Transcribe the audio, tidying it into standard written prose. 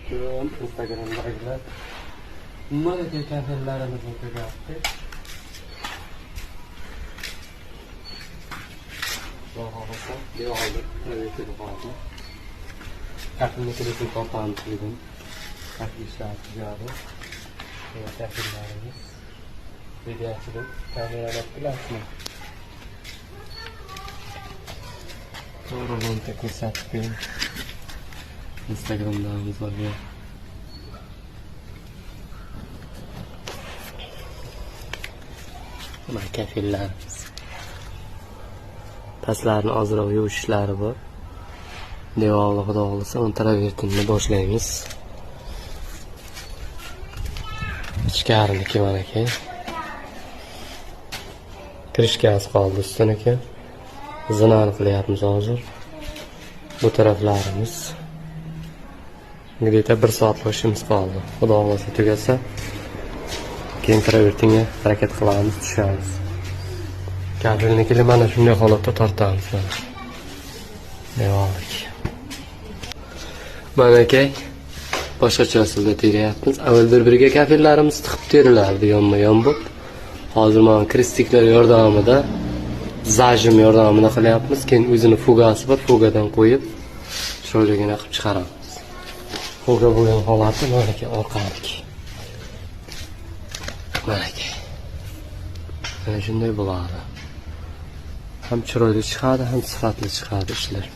Tüm Instagram'dagilar malaka kafellarimizni ko'ryapti. Xohlasa, devorda proyekti bor. Kafelnikida kompaniya qildim. Kafellar tijoriy. Kafellarimiz videochilik kameralar bilasizmi? To'g'ri ko'rsatib bering. Instagram'damiz bor. Mana kafellarimiz. Pastlarni ozroq yuvishlari bor. Devorni xudo xolasa ultravertinni boshlaymiz. Ichkariniki mana aka. Kirishgasi qoldi ustuniki. Zinani qilyapmiz hozir. Bu taraflarimiz. Где-то 1 soatlik ishimiz qoldi. Xudo xolasa tugasa, keyin travertinga harakat qilamiz, tushamiz. Kafelnikini mana shunday holatda tortamiz. Devorlik. Mana aka, boshqacha usulda teryapmiz. Avval bir-biriga kafellarimiz tiqib terilardi yonma-yon bo'lib. Hozir mana kristiklar yordamida, zajim yordamida qilyapmiz. Keyin o'zini fugasi bor, fugadan qo'yib, sho'rligini qilib chiqaramiz. Fuga bo'lgan holati mana aka orqalik. Mana aka. Mana shunday bo'ladi. Ham chiroyli chiqadi, ham sifatli chiqadi ishlar.